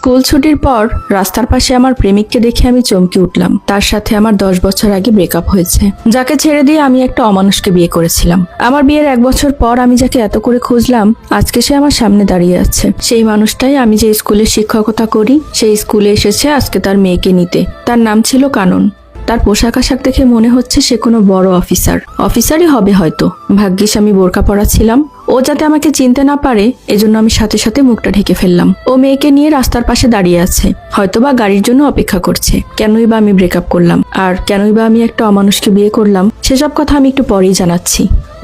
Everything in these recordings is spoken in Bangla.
স্কুল ছুটির পর রাস্তার পাশে আমার প্রেমিককে দেখে আমি চমকে উঠলাম। তার সাথে আমার 10 বছর আগে ব্রেকআপ হয়েছে, যাকে ছেড়ে দিয়ে আমি একটা অমানুষকে বিয়ে করেছিলাম। আমার বিয়ের 1 বছর পর আমি যাকে এত করে খুঁজলাম, আজকে সে আমার সামনে দাঁড়িয়ে আছে। সেই মানুষটাই আমি যে স্কুলে শিক্ষকতা করি, সেই স্কুলে এসেছে আজকে তার মেয়েকে নিতে। তার নাম ছিল কানন। তার পোশাক আশাক দেখে মনে হচ্ছে সে কোনো বড় অফিসারই হবে হয়তো। ভাগ্যিস আমি বোরকা পরা ছিলাম, ও যাতে আমাকে চিনতে না পারে এজন্য আমি সাথে সাথে মুখটা ঢেকে ফেললাম। ও মেয়েকে নিয়ে রাস্তার পাশে দাঁড়িয়ে আছে, হয়তোবা গাড়ির জন্য অপেক্ষা করছে। কেনই বা আমি ব্রেকআপ করলাম, আর কেনই বা আমি একটা অমানুষকে বিয়ে করলাম, সেসব কথা আমি একটু পরেই জানাচ্ছি।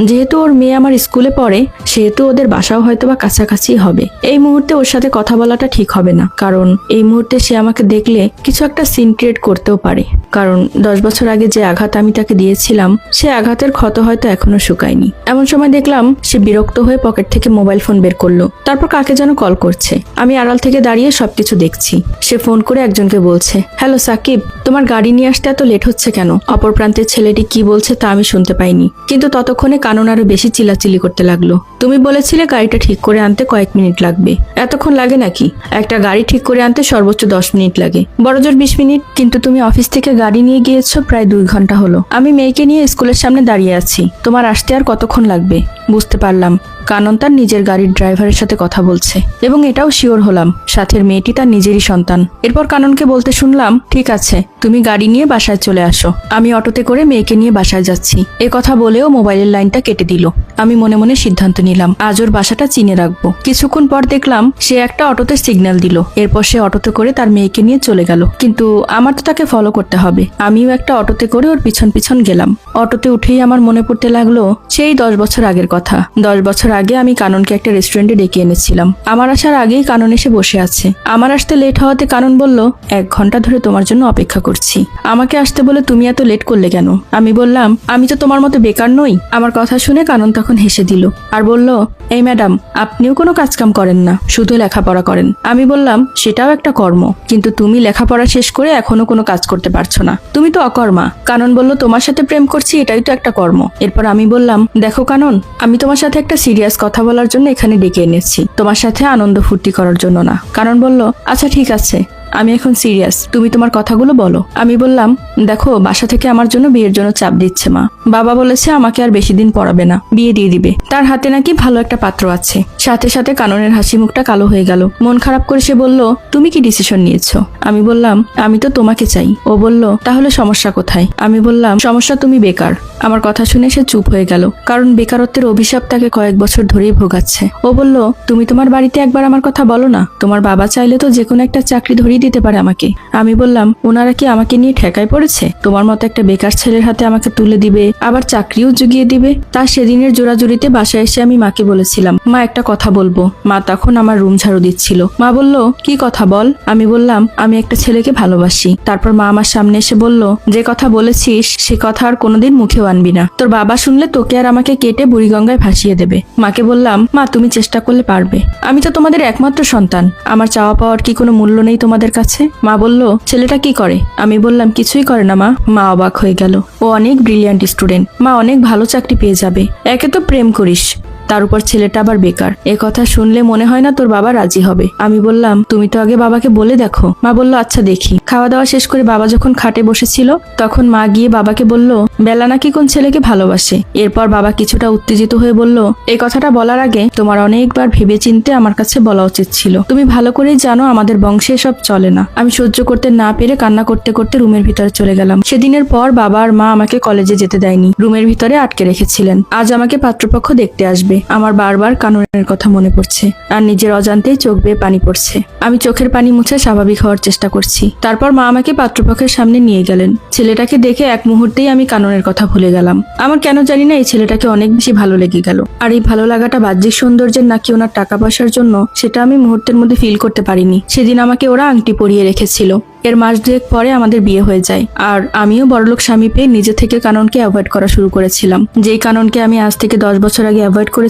যেহেতু ওর মেয়ে আমার স্কুলে পড়ে, সেহেতু ওদের বাসাও হয়তোবা কাছাকাছি হবে। এই মুহূর্তে ওর সাথে কথা বলাটা ঠিক হবে না, কারণ এই মুহূর্তে সে আমাকে দেখলে কিছু একটা সিন ক্রিয়েট করতেও পারে। কারণ 10 বছর আগে যে আঘাত আমি তাকে দিয়েছিলাম, সে আঘাতের ক্ষত হয়তো এখনো শুকায়নি। এমন সময় দেখলাম সে বিরক্ত হয়ে পকেট থেকে মোবাইল ফোন বের করলো, তারপর কাকে যেন কল করছে। আমি আড়াল থেকে দাঁড়িয়ে সবকিছু দেখছি। সে ফোন করে একজনকে বলছে, হ্যালো সাকিব, তোমার গাড়ি নিয়ে আসতে এত লেট হচ্ছে কেন? অপর প্রান্তের ছেলেটি কি বলছে তা আমি শুনতে পাইনি, কিন্তু ততক্ষণে কানন আরো বেশি চিল্লাচিল্লি করতে লাগলো। তুমি বলেছিলে গাড়িটা ঠিক করে আনতে কয়েক মিনিট লাগবে, এতক্ষণ লাগে নাকি? একটা গাড়ি ঠিক করে আনতে সর্বোচ্চ 10 মিনিট লাগে, বড়জোর 20 মিনিট, কিন্তু তুমি অফিস থেকে গাড়ি নিয়ে গিয়েছো প্রায় 2 ঘন্টা হলো। আমি মেয়েকে নিয়ে স্কুলের সামনে দাঁড়িয়ে আছি, তোমার আসতে আর কতক্ষণ লাগবে? বুঝতে পারলাম কানন তার নিজের গাড়ির ড্রাইভারের সাথে কথা বলছে, এবং এটাও শিওর হলাম সাথের মেয়েটি তার নিজেরই সন্তান। এরপর কাননকে বলতে শুনলাম, ঠিক আছে, তুমি গাড়ি নিয়ে বাসায় চলে আসো, আমি অটোতে করে মেয়েকে নিয়ে বাসায় যাচ্ছি। এ কথা বলেও মোবাইলের লাইনটা কেটে দিল। আমি মনে মনে সিদ্ধান্ত নিলাম আজ ওর বাসাটা চিনে রাখবো। কিছুক্ষণ পর দেখলাম সে একটা অটোতে সিগন্যাল দিল। এরপর সে অটোতে করে তার মেয়েকে নিয়ে চলে গেল, কিন্তু আমার তো তাকে ফলো করতে হবে। আমিও একটা অটোতে করে ওর পিছন পিছন গেলাম। অটোতে উঠেই আমার মনে পড়তে লাগলো সেই 10 বছর আগের কথা। 10 বছর আগে আমি কাননকে একটা রেস্টুরেন্টে ডেকে এনেছিলাম। আমার আসার আগেই কানন এসে বসে আছে। আমার আসতে লেট হওয়াতে কানন বলল, 1 ঘন্টা ধরে তোমার জন্য অপেক্ষা করছি, আমাকে আসতে বলে তুমি এত লেট করলে কেন? আমি বললাম, আমি তো তোমার মতো বেকার নই। আমার কথা শুনে কানন তখন হেসে দিল আর বলল, এই ম্যাডাম, আপনিও কোনো কাজকাম করেন না, শুধু লেখাপড়া করেন। আমি বললাম, সেটাও একটা কর্ম, কিন্তু তুমি লেখাপড়া শেষ করে এখনো কোনো কাজ করতে পারছো না, তুমি তো অকর্মা। কানন বলল, তোমার সাথে প্রেম করছি, এটাই তো একটা কর্ম। এরপর আমি বললাম, দেখো কানন, আমি তোমার সাথে একটা সিরিয়াস কথা বলার জন্য এখানে ডেকে এনেছি, তোমার সাথে আনন্দ ফুর্তি করার জন্য না। কানন বলল, আচ্ছা ঠিক আছে, আমি এখন সিরিয়াস, তুমি তোমার কথাগুলো বলো। আমি বললাম, দেখো, বাসা থেকে আমার জন্য বিয়ের জন্য চাপ দিচ্ছে মা। বাবা বলেছে আমাকে আর বেশি দিন পড়াবে না, বিয়ে দিয়ে দিবে। তার হাতে নাকি ভালো একটা পাত্র আছে। সাথে সাথে কাননের হাসি মুখটা কালো হয়ে গেল। মন খারাপ করে সে বলল, তুমি কি ডিসিশন নিয়েছো? আমি বললাম, আমি তো তোমাকে চাই। ও বলল, তাহলে সমস্যা কোথায়? আমি বললাম, সমস্যা তুমি বেকার। আমার কথা শুনে সে চুপ হয়ে গেল, কারণ বেকারত্বের অভিশাপ তাকে কয়েক বছর ধরেই ভোগাচ্ছে। ও বলল, তুমি তোমার বাড়িতে একবার আমার কথা বলো না, তোমার বাবা চাইলে তো যে কোনো একটা চাকরি ধরিয়ে দিতে পারে আমাকে। আমি বললাম, ওনারা কি আমাকে নিয়ে ঠেকায় পড়েছে? তোমার মতো একটা বেকার ছেলের হাতে আমাকে তুলে দিবে, আবার চাকরিও জুগিয়ে দিবে। তার সেদিনের জোরাজুরিতে বাসায় এসে আমি মাকে বলেছিলাম, মা একটা কথা বলবো। মা তখন আমার রুম ঝাড়ু দিচ্ছিল। মা বলল, কি কথা বল? আমি বললাম, আমি একটা ছেলেকে ভালোবাসি। তারপর মা আমার সামনে এসে বলল, যে কথা বলেছিস সে কথা আর কোনোদিন মুখেও আনবি না, তোর বাবা শুনলে তোকে আর আমাকে কেটে বুড়িগঙ্গায় ভাসিয়ে দেবে। মাকে বললাম, মা তুমি চেষ্টা করলে পারবে, আমি তো তোমাদের একমাত্র সন্তান, আমার চাওয়া পাওয়ার কি কোনো মূল্য নেই তোমাদের কাছে? মা বলল, ছেলেটা কি করে? আমি বললাম, কিছুই করে না মা। মা অবাক হয়ে গেল, ও অনেক ব্রিলিয়ান্ট স্টুডেন্ট, মা অনেক ভালো চাকরি পেয়ে যাবে। একে তো প্রেম করিস, তার উপর ছেলেটা আবার বেকার, এ কথা শুনলে মনে হয় না তোর বাবা রাজি হবে। আমি বললাম, তুমি তো আগে বাবাকে বলে দেখো। মা বলল, আচ্ছা দেখি। খাওয়া দাওয়া শেষ করে বাবা যখন খাটে বসেছিল, তখন মা গিয়ে বাবাকে বলল, বেলা নাকি কোন ছেলেকে ভালোবাসে। এরপর বাবা কিছুটা উত্তেজিত হয়ে বলল, এই কথাটা বলার আগে তোমার অনেকবার ভেবে চিনতে আমার কাছে বলা উচিত ছিল। তুমি ভালো করেই জানো আমাদের বংশে সব চলে না। আমি সহ্য করতে না পেরে কান্না করতে করতে রুমের ভিতরে চলে গেলাম। সেদিনের পর বাবা আর মা আমাকে কলেজে যেতে দেয়নি, রুমের ভিতরে আটকে রেখেছিলেন। আজ আমাকে পাত্রপক্ষ দেখতে আসবে। আমার বারবার কাননের কথা মনে পড়ছে, আর নিজের অজান্তেই চোখ বেয়ে পানি পড়ছে। আমি চোখের পানি মুছে স্বাভাবিক হওয়ার চেষ্টা করছি। তারপর মা আমাকে পাত্রপক্ষের সামনে নিয়ে গেলেন। ছেলেটাকে দেখে এক মুহূর্তেই আমি কাননের কথা ভুলে গেলাম। আমার কেন জানি না এই ছেলেটাকে অনেক বেশি ভালো লেগে গেল। আর এই ভালো লাগাটা বাহ্যিক সৌন্দর্যের নাকি ওনার টাকা পয়সার জন্য, সেটা আমি মুহূর্তের মধ্যে ফিল করতে পারিনি। সেদিন আমাকে ওরা আংটি পরিয়ে রেখেছিল। এর মাস 2 পরে আমাদের বিয়ে হয়ে যায়, আর আমিও বড়লোক স্বামী পেয়ে নিজে থেকে কাননকে অ্যাভয়েড করা শুরু করেছিলাম। যেই কাননকে আমি আজ থেকে 10 বছর আগে অ্যাভয়েড করেছিলাম,